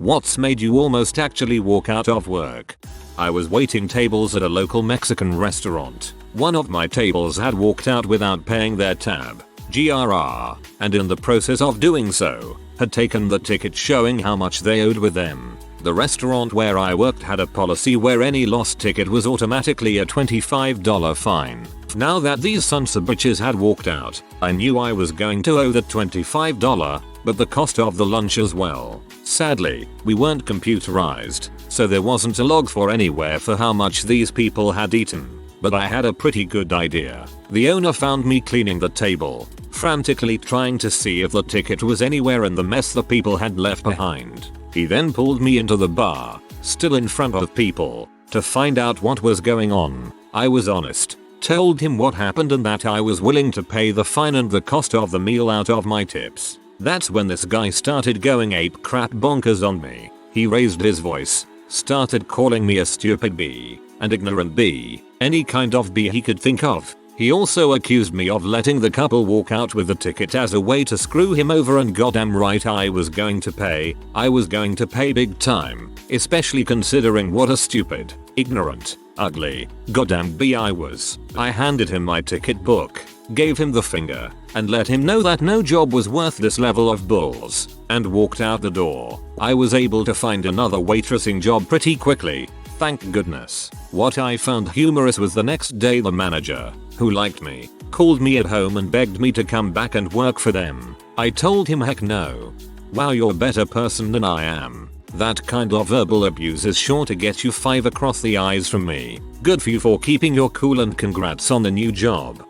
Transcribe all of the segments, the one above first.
What's made you almost actually walk out of work? I was waiting tables at a local Mexican restaurant. One of my tables had walked out without paying their tab, GRR, and in the process of doing so, had taken the ticket showing how much they owed with them. The restaurant where I worked had a policy where any lost ticket was automatically a $25 fine. Now that these sons of bitches had walked out, I knew I was going to owe that $25, but the cost of the lunch as well. Sadly, we weren't computerized, so there wasn't a log for anywhere for how much these people had eaten. But I had a pretty good idea. The owner found me cleaning the table, frantically trying to see if the ticket was anywhere in the mess the people had left behind. He then pulled me into the bar, still in front of people, to find out what was going on. I was honest, told him what happened and that I was willing to pay the fine and the cost of the meal out of my tips. That's when this guy started going ape crap bonkers on me. He raised his voice, started calling me a stupid bee, and ignorant bee, any kind of bee he could think of. He also accused me of letting the couple walk out with the ticket as a way to screw him over, and goddamn right I was going to pay. I was going to pay big time, especially considering what a stupid, ignorant, ugly, goddamn bee I was. I handed him my ticket book, gave him the finger, and let him know that no job was worth this level of bulls, and walked out the door. I was able to find another waitressing job pretty quickly, thank goodness. What I found humorous was the next day the manager, who liked me, called me at home and begged me to come back and work for them. I told him heck no. Wow, you're a better person than I am. That kind of verbal abuse is sure to get you 5 across the eyes from me. Good for you for keeping your cool and congrats on the new job.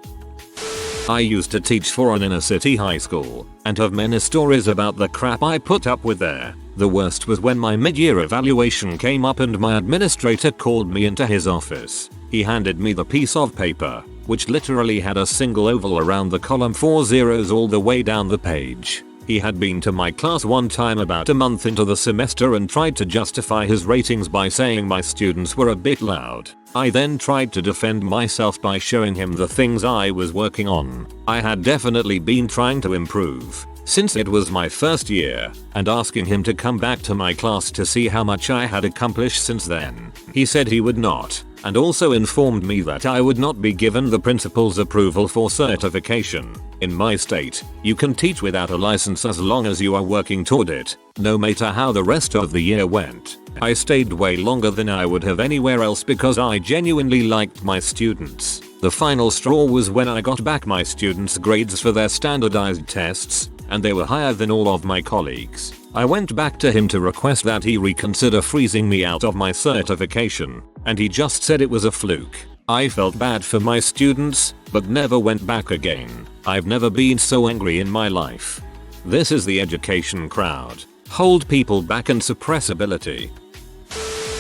I used to teach for an inner city high school, and have many stories about the crap I put up with there. The worst was when my mid-year evaluation came up and my administrator called me into his office. He handed me the piece of paper, which literally had a single oval around the column, 4 zeros all the way down the page. He had been to my class one time about a month into the semester and tried to justify his ratings by saying my students were a bit loud. I then tried to defend myself by showing him the things I was working on. I had definitely been trying to improve, since it was my first year, and asking him to come back to my class to see how much I had accomplished since then. He said he would not, and also informed me that I would not be given the principal's approval for certification. In my state, you can teach without a license as long as you are working toward it, no matter how the rest of the year went. I stayed way longer than I would have anywhere else because I genuinely liked my students. The final straw was when I got back my students' grades for their standardized tests, and they were higher than all of my colleagues. I went back to him to request that he reconsider freezing me out of my certification, and he just said it was a fluke. I felt bad for my students, but never went back again. I've never been so angry in my life. This is the education crowd. Hold people back and suppress ability.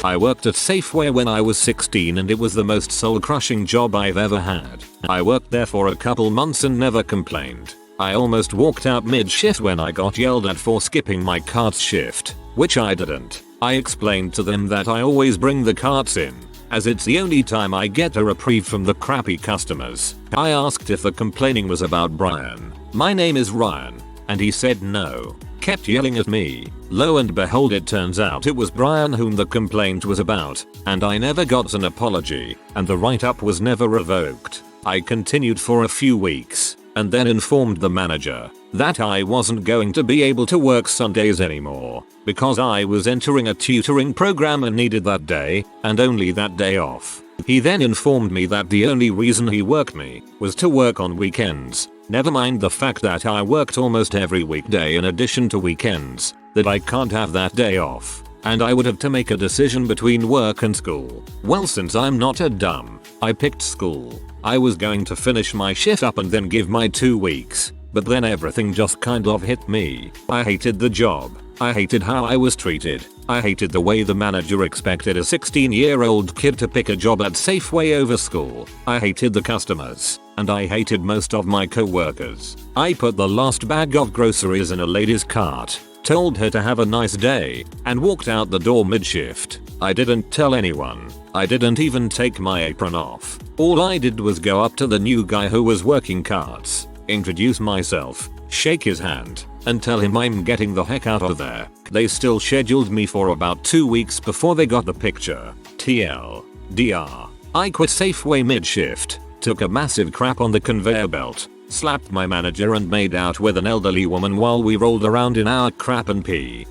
I worked at Safeway when I was 16 and it was the most soul-crushing job I've ever had. I worked there for a couple months and never complained. I almost walked out mid-shift when I got yelled at for skipping my cart's shift, which I didn't. I explained to them that I always bring the carts in, as it's the only time I get a reprieve from the crappy customers. I asked if the complaining was about Brian. My name is Ryan, and he said no. Kept yelling at me. Lo and behold, it turns out it was Brian whom the complaint was about, and I never got an apology, and the write-up was never revoked. I continued for a few weeks, and then informed the manager that I wasn't going to be able to work Sundays anymore, because I was entering a tutoring program and needed that day, and only that day off. He then informed me that the only reason he worked me was to work on weekends. Never mind the fact that I worked almost every weekday in addition to weekends, that I can't have that day off, and I would have to make a decision between work and school. Well, since I'm not a dumb, I picked school. I was going to finish my shift up and then give my 2 weeks, but then everything just kind of hit me. I hated the job. I hated how I was treated. I hated the way the manager expected a 16-year-old kid to pick a job at Safeway over school. I hated the customers, and I hated most of my co-workers. I put the last bag of groceries in a lady's cart, told her to have a nice day, and walked out the door mid-shift. I didn't tell anyone. I didn't even take my apron off. All I did was go up to the new guy who was working carts, introduce myself, shake his hand, and tell him I'm getting the heck out of there. They still scheduled me for about 2 weeks before they got the picture. TLDR. I quit Safeway mid-shift, took a massive crap on the conveyor belt, slapped my manager and made out with an elderly woman while we rolled around in our crap and pee.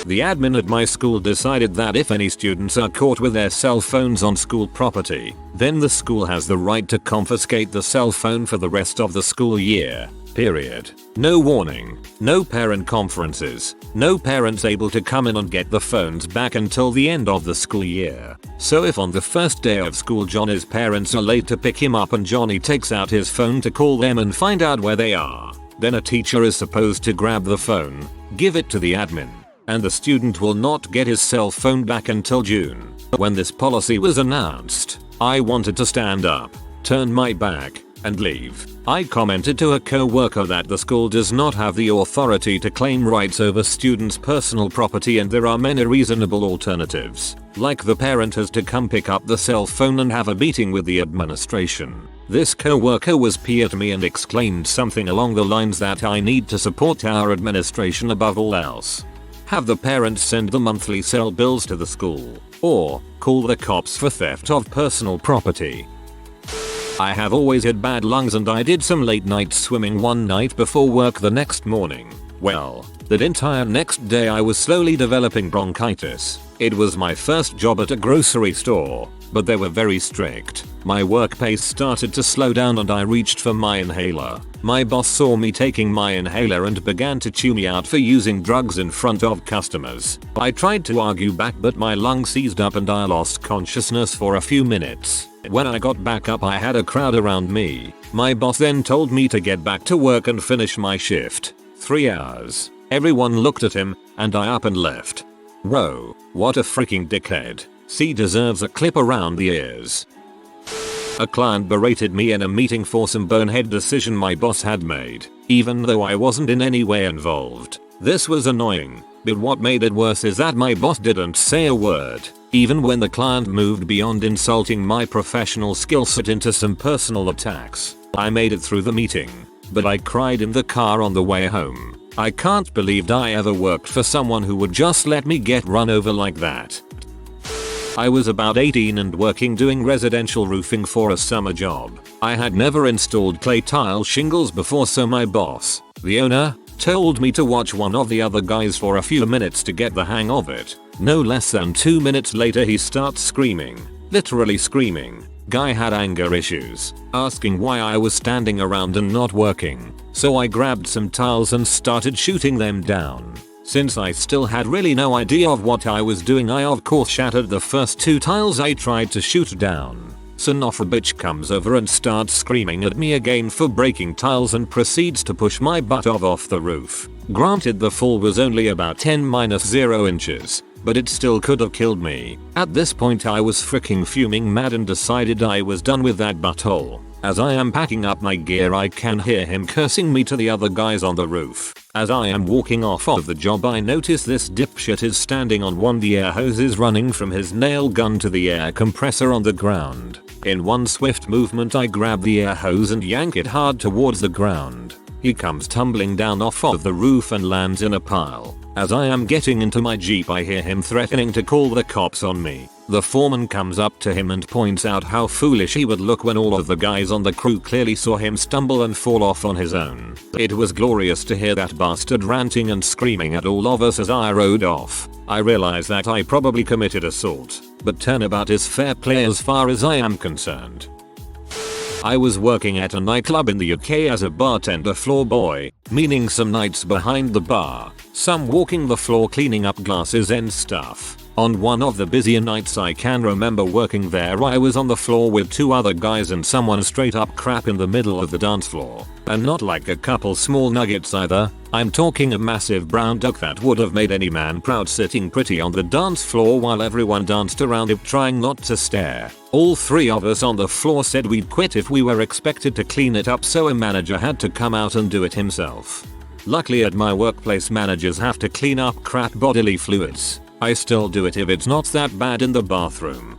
The admin at my school decided that if any students are caught with their cell phones on school property, then the school has the right to confiscate the cell phone for the rest of the school year. Period. No warning, no parent conferences, no parents able to come in and get the phones back until the end of the school year. So if on the first day of school Johnny's parents are late to pick him up and Johnny takes out his phone to call them and find out where they are, then a teacher is supposed to grab the phone, give it to the admin, and the student will not get his cell phone back until June. When this policy was announced, I wanted to stand up, turn my back, and leave. I commented to a co-worker that the school does not have the authority to claim rights over students' personal property and there are many reasonable alternatives, like the parent has to come pick up the cell phone and have a meeting with the administration. This co-worker was peer to me and exclaimed something along the lines that I need to support our administration above all else. Have the parents send the monthly cell bills to the school, or call the cops for theft of personal property. I have always had bad lungs and I did some late night swimming one night before work the next morning. Well, that entire next day I was slowly developing bronchitis. It was my first job at a grocery store, but they were very strict. My work pace started to slow down and I reached for my inhaler. My boss saw me taking my inhaler and began to chew me out for using drugs in front of customers. I tried to argue back but my lungs seized up and I lost consciousness for a few minutes. When I got back up I had a crowd around me. My boss then told me to get back to work and finish my shift. 3 hours. Everyone looked at him, and I up and left. Whoa, what a freaking dickhead. C deserves a clip around the ears. A client berated me in a meeting for some bonehead decision my boss had made, even though I wasn't in any way involved. This was annoying, but what made it worse is that my boss didn't say a word, even when the client moved beyond insulting my professional skill set into some personal attacks. I made it through the meeting, but I cried in the car on the way home. I can't believe I ever worked for someone who would just let me get run over like that. I was about 18 and working doing residential roofing for a summer job. I had never installed clay tile shingles before, so my boss, the owner, told me to watch one of the other guys for a few minutes to get the hang of it. No less than 2 minutes later he starts screaming, literally screaming. Guy had anger issues, asking why I was standing around and not working. So I grabbed some tiles and started shooting them down. Since I still had really no idea of what I was doing, I of course shattered the first 2 tiles I tried to shoot down. Son of a bitch comes over and starts screaming at me again for breaking tiles and proceeds to push my butt off the roof. Granted, the fall was only about 10-0 inches, but it still could have killed me. At this point I was freaking fuming mad and decided I was done with that butthole. As I am packing up my gear I can hear him cursing me to the other guys on the roof. As I am walking off of the job I notice this dipshit is standing on one of the air hoses running from his nail gun to the air compressor on the ground. In one swift movement I grab the air hose and yank it hard towards the ground. He comes tumbling down off of the roof and lands in a pile. As I am getting into my Jeep I hear him threatening to call the cops on me. The foreman comes up to him and points out how foolish he would look when all of the guys on the crew clearly saw him stumble and fall off on his own. It was glorious to hear that bastard ranting and screaming at all of us as I rode off. I realize that I probably committed assault, but turnabout is fair play as far as I am concerned. I was working at a nightclub in the UK as a bartender floor boy, meaning some nights behind the bar, some walking the floor cleaning up glasses and stuff. On one of the busier nights I can remember working there I was on the floor with 2 other guys and someone straight up crap in the middle of the dance floor. And not like a couple small nuggets either, I'm talking a massive brown duck that would have made any man proud, sitting pretty on the dance floor while everyone danced around it trying not to stare. All 3 of us on the floor said we'd quit if we were expected to clean it up, so a manager had to come out and do it himself. Luckily at my workplace managers have to clean up crap bodily fluids. I still do it if it's not that bad in the bathroom.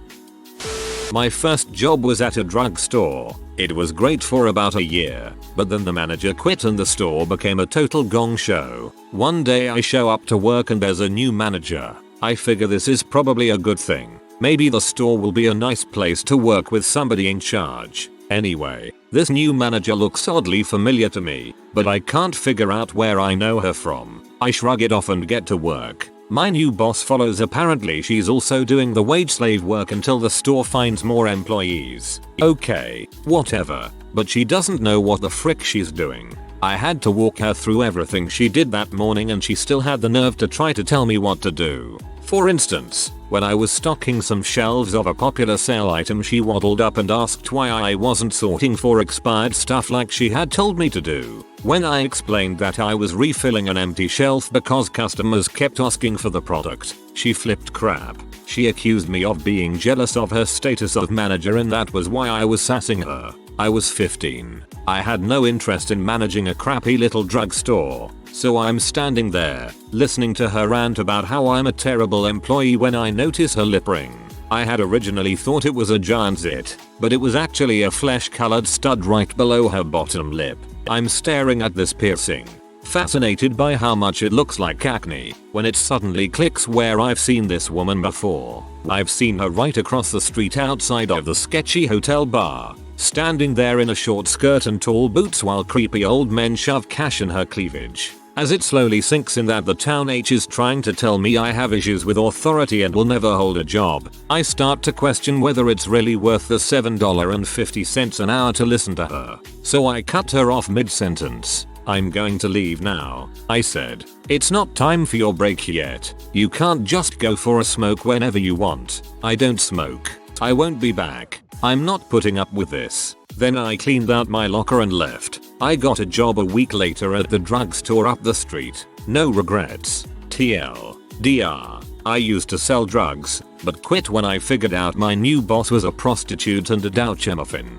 My first job was at a drugstore. It was great for about a year, but then the manager quit and the store became a total gong show. One day I show up to work and there's a new manager. I figure this is probably a good thing. Maybe the store will be a nice place to work with somebody in charge. Anyway, this new manager looks oddly familiar to me, but I can't figure out where I know her from. I shrug it off and get to work. My new boss follows. Apparently she's also doing the wage slave work until the store finds more employees. Okay, whatever, but she doesn't know what the frick she's doing. I had to walk her through everything she did that morning and she still had the nerve to try to tell me what to do. For instance, when I was stocking some shelves of a popular sale item, she waddled up and asked why I wasn't sorting for expired stuff like she had told me to do. When I explained that I was refilling an empty shelf because customers kept asking for the product, she flipped crap. She accused me of being jealous of her status of manager and that was why I was sassing her. I was 15. I had no interest in managing a crappy little drugstore. So I'm standing there, listening to her rant about how I'm a terrible employee when I notice her lip ring. I had originally thought it was a giant zit, but it was actually a flesh-colored stud right below her bottom lip. I'm staring at this piercing, fascinated by how much it looks like acne, when it suddenly clicks where I've seen this woman before. I've seen her right across the street outside of the sketchy hotel bar, standing there in a short skirt and tall boots while creepy old men shove cash in her cleavage. As it slowly sinks in that the town H is trying to tell me I have issues with authority and will never hold a job, I start to question whether it's really worth the $7.50 an hour to listen to her. So I cut her off mid-sentence. I'm going to leave now, I said. It's not time for your break yet. You can't just go for a smoke whenever you want. I don't smoke. I won't be back. I'm not putting up with this. Then I cleaned out my locker and left. I got a job a week later at the drugstore up the street. No regrets. TLDR. I used to sell drugs, but quit when I figured out my new boss was a prostitute and a douche-muffin.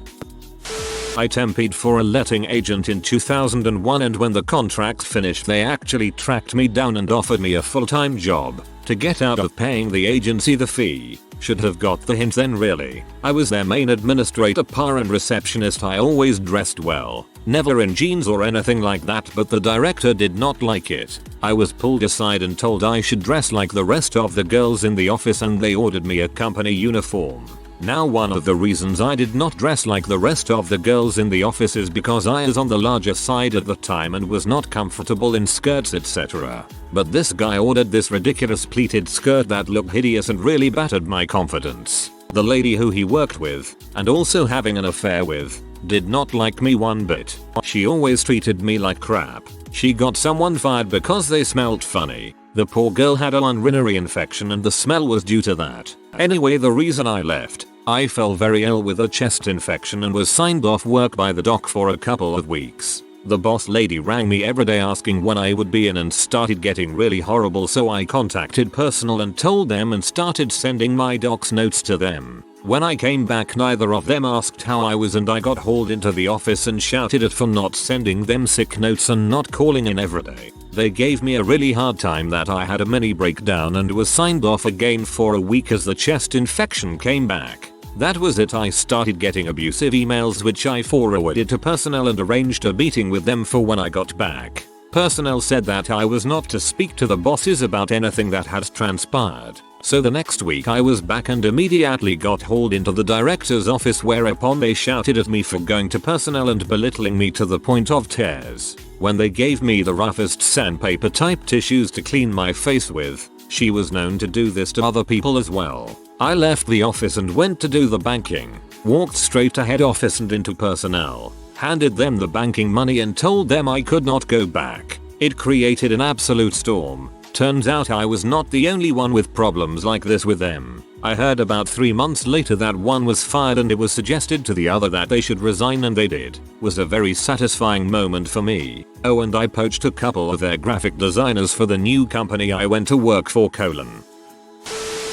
I tempied for a letting agent in 2001 and when the contract finished they actually tracked me down and offered me a full-time job to get out of paying the agency the fee. Should have got the hint then really. I was their main administrator and receptionist. I always dressed well. Never in jeans or anything like that, but the director did not like it. I was pulled aside and told I should dress like the rest of the girls in the office and they ordered me a company uniform. Now one of the reasons I did not dress like the rest of the girls in the office is because I was on the larger side at the time and was not comfortable in skirts etc. But this guy ordered this ridiculous pleated skirt that looked hideous and really battered my confidence. The lady who he worked with, and also having an affair with, did not like me one bit. She always treated me like crap. She got someone fired because they smelled funny. The poor girl had a urinary infection and the smell was due to that. Anyway, the reason I left, I fell very ill with a chest infection and was signed off work by the doc for a couple of weeks. The boss lady rang me every day asking when I would be in and started getting really horrible, so I contacted personnel and told them and started sending my doc's notes to them. When I came back neither of them asked how I was and I got hauled into the office and shouted at for not sending them sick notes and not calling in every day. They gave me a really hard time that I had a mini breakdown and was signed off again for a week as the chest infection came back. That was it. I started getting abusive emails which I forwarded to personnel and arranged a meeting with them for when I got back. Personnel said that I was not to speak to the bosses about anything that had transpired. So the next week I was back and immediately got hauled into the director's office, whereupon they shouted at me for going to personnel and belittling me to the point of tears. When they gave me the roughest sandpaper type tissues to clean my face with. She was known to do this to other people as well. I left the office and went to do the banking. Walked straight to head office and into personnel. Handed them the banking money and told them I could not go back. It created an absolute storm. Turns out I was not the only one with problems like this with them. I heard about 3 months later that one was fired and it was suggested to the other that they should resign and they did. Was a very satisfying moment for me. Oh, and I poached a couple of their graphic designers for the new company I went to work for.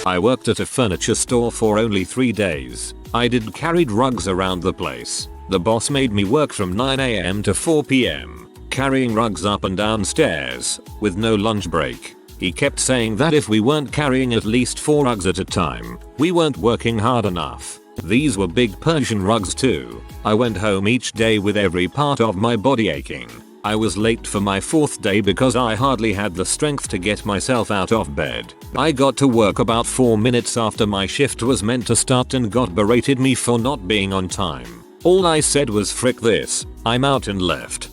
I worked at a furniture store for only 3 days. I carried rugs around the place. The boss made me work from 9 AM to 4 PM, carrying rugs up and down stairs, with no lunch break. He kept saying that if we weren't carrying at least 4 rugs at a time, we weren't working hard enough. These were big Persian rugs too. I went home each day with every part of my body aching. I was late for my 4th day because I hardly had the strength to get myself out of bed. I got to work about 4 minutes after my shift was meant to start and got berated me for not being on time. All I said was frick this, I'm out, and left.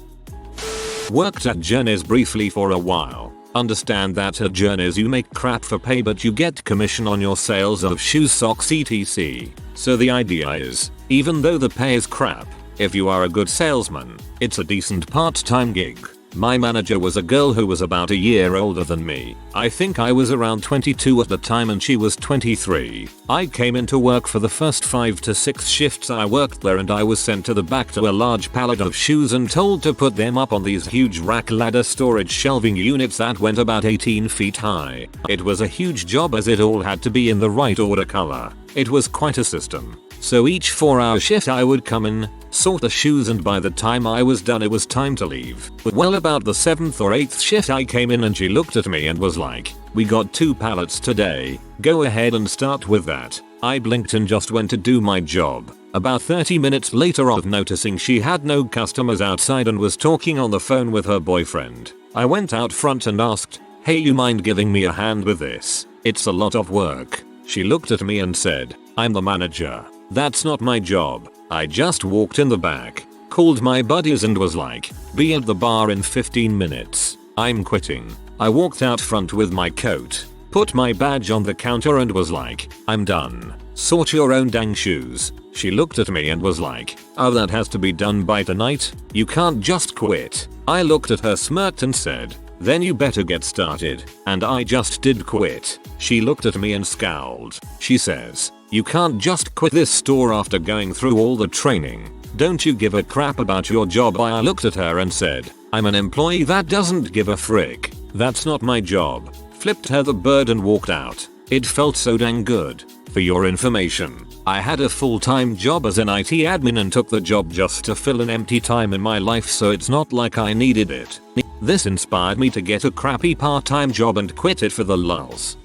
Worked at Journeys briefly for a while. Understand that at Journeys you make crap for pay but you get commission on your sales of shoes, socks, etc. So the idea is, even though the pay is crap, if you are a good salesman, it's a decent part-time gig. My manager was a girl who was about a year older than me. I think I was around 22 at the time and she was 23. I came into work for the first 5 to 6 shifts I worked there, and I was sent to the back to a large pallet of shoes and told to put them up on these huge rack ladder storage shelving units that went about 18 feet high. It was a huge job as it all had to be in the right order color. It was quite a system. So each 4-hour shift I would come in, sort the shoes, and by the time I was done it was time to leave. Well, about the 7th or 8th shift I came in and she looked at me and was like, "We got 2 pallets today, go ahead and start with that." I blinked and just went to do my job. About 30 minutes later, of noticing she had no customers outside and was talking on the phone with her boyfriend, I went out front and asked, "Hey, you mind giving me a hand with this? It's a lot of work." She looked at me and said, "I'm the manager. That's not my job." I just walked in the back, called my buddies and was like, "Be at the bar in 15 minutes. I'm quitting." I walked out front with my coat, put my badge on the counter and was like, "I'm done. Sort your own dang shoes." She looked at me and was like, "Oh, that has to be done by tonight? You can't just quit." I looked at her, smirked and said, "Then you better get started." And I just did quit. She looked at me and scowled. She says, "You can't just quit this store after going through all the training. Don't you give a crap about your job?" I looked at her and said, "I'm an employee that doesn't give a frick. That's not my job." Flipped her the bird and walked out. It felt so dang good. For your information, I had a full-time job as an IT admin and took the job just to fill an empty time in my life, so it's not like I needed it. This inspired me to get a crappy part-time job and quit it for the lulz.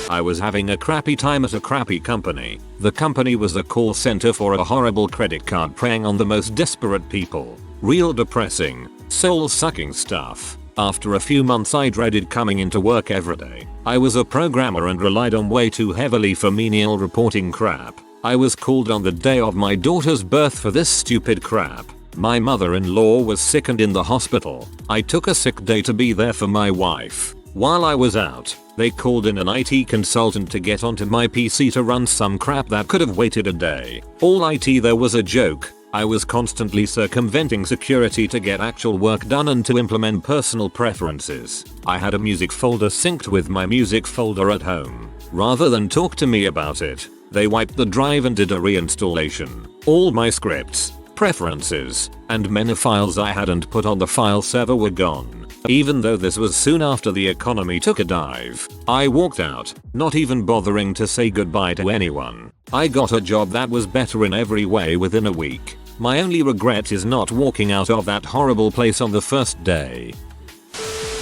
I was having a crappy time at a crappy company. The company was a call center for a horrible credit card preying on the most desperate people. Real depressing, soul-sucking stuff. After a few months I dreaded coming into work every day. I was a programmer and relied on way too heavily for menial reporting crap. I was called on the day of my daughter's birth for this stupid crap. My mother-in-law was sick and in the hospital. I took a sick day to be there for my wife. While I was out, they called in an IT consultant to get onto my PC to run some crap that could have waited a day. All IT there was a joke. I was constantly circumventing security to get actual work done and to implement personal preferences. I had a music folder synced with my music folder at home. Rather than talk to me about it, they wiped the drive and did a reinstallation. All my scripts, preferences, and many files I hadn't put on the file server were gone. Even though this was soon after the economy took a dive, I walked out, not even bothering to say goodbye to anyone. I got a job that was better in every way within a week. My only regret is not walking out of that horrible place on the first day.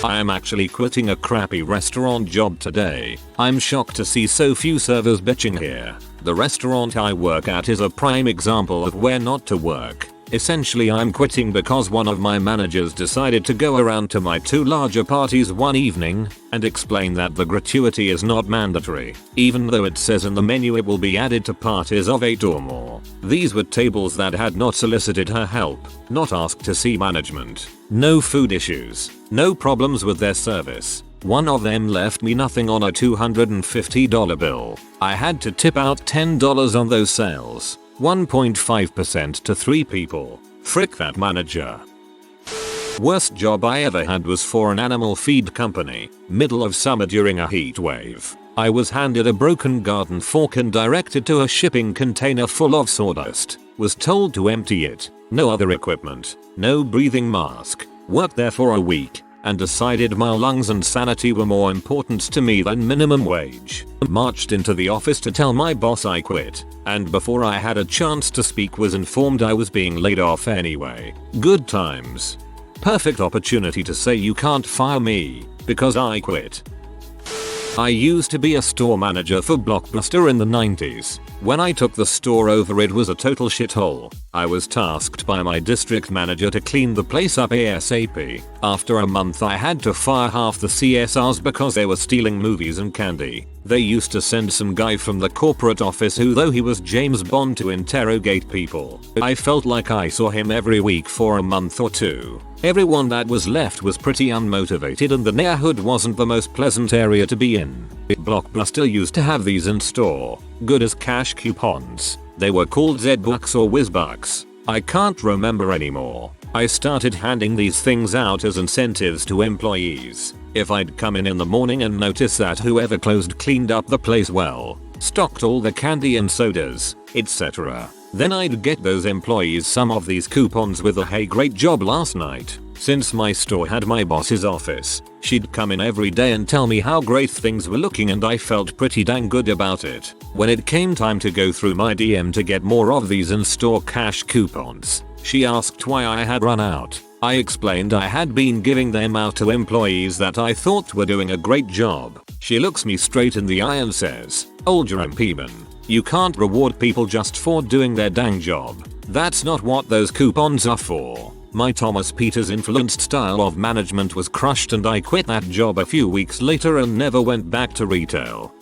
I am actually quitting a crappy restaurant job today. I'm shocked to see so few servers bitching here. The restaurant I work at is a prime example of where not to work. Essentially, I'm quitting because one of my managers decided to go around to my 2 larger parties one evening and explain that the gratuity is not mandatory, even though it says in the menu it will be added to parties of 8 or more. These were tables that had not solicited her help, not asked to see management. No food issues, no problems with their service. One of them left me nothing on a $250 bill. I had to tip out $10 on those sales. 1.5% to 3 people. Frick that manager. Worst job I ever had was for an animal feed company. Middle of summer during a heat wave. I was handed a broken garden fork and directed to a shipping container full of sawdust. Was told to empty it. No other equipment. No breathing mask. Worked there for a week and decided my lungs and sanity were more important to me than minimum wage. Marched into the office to tell my boss I quit, and before I had a chance to speak was informed I was being laid off anyway. Good times. Perfect opportunity to say you can't fire me, because I quit. I used to be a store manager for Blockbuster in the 90s. When I took the store over, it was a total shithole. I was tasked by my district manager to clean the place up ASAP. After a month I had to fire half the CSRs because they were stealing movies and candy. They used to send some guy from the corporate office who, though he was James Bond, to interrogate people. I felt like I saw him every week for a month or two. Everyone that was left was pretty unmotivated and the neighborhood wasn't the most pleasant area to be in. Blockbuster used to have these in store, good as cash coupons. They were called Z-Bucks or Whiz-Bucks. I can't remember anymore. I started handing these things out as incentives to employees. If I'd come in the morning and notice that whoever closed cleaned up the place well, stocked all the candy and sodas, etc., then I'd get those employees some of these coupons with a "Hey, great job last night." Since my store had my boss's office, she'd come in every day and tell me how great things were looking, and I felt pretty dang good about it. When it came time to go through my DM to get more of these in-store cash coupons, she asked why I had run out. I explained I had been giving them out to employees that I thought were doing a great job. She looks me straight in the eye and says, "Old Jerome, you can't reward people just for doing their dang job. That's not what those coupons are for." My Thomas Peters influenced style of management was crushed and I quit that job a few weeks later and never went back to retail.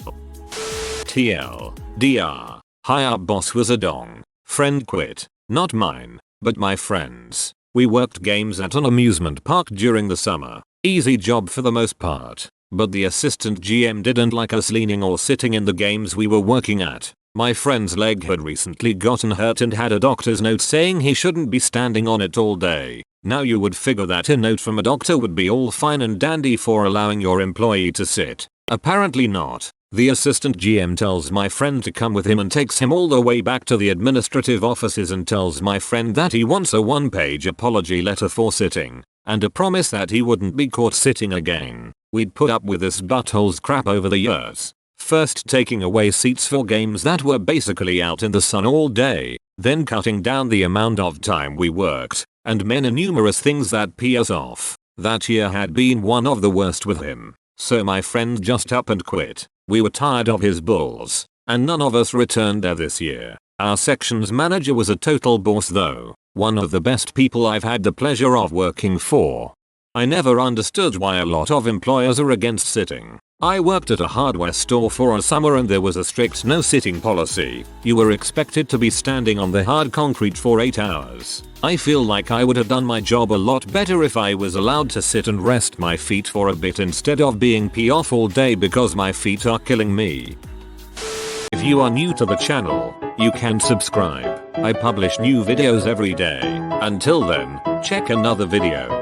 TLDR. High up boss was a dong. Friend quit. Not mine, but my friend's. We worked games at an amusement park during the summer. Easy job for the most part. But the assistant GM didn't like us leaning or sitting in the games we were working at. My friend's leg had recently gotten hurt and had a doctor's note saying he shouldn't be standing on it all day. Now you would figure that a note from a doctor would be all fine and dandy for allowing your employee to sit. Apparently not. The assistant GM tells my friend to come with him and takes him all the way back to the administrative offices and tells my friend that he wants a one-page apology letter for sitting, and a promise that he wouldn't be caught sitting again. We'd put up with this butthole's crap over the years. First taking away seats for games that were basically out in the sun all day, then cutting down the amount of time we worked, and many numerous things that pee us off. That year had been one of the worst with him, so my friend just up and quit. We were tired of his bulls, and none of us returned there this year. Our section's manager was a total boss though, one of the best people I've had the pleasure of working for. I never understood why a lot of employers are against sitting. I worked at a hardware store for a summer and there was a strict no sitting policy. You were expected to be standing on the hard concrete for 8 hours. I feel like I would have done my job a lot better if I was allowed to sit and rest my feet for a bit instead of being pee off all day because my feet are killing me. If you are new to the channel, you can subscribe. I publish new videos every day. Until then, check another video.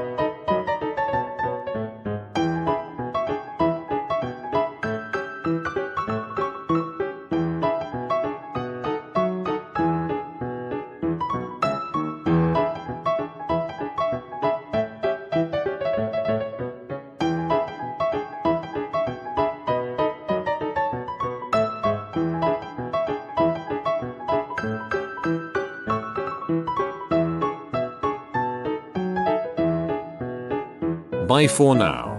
Bye for now.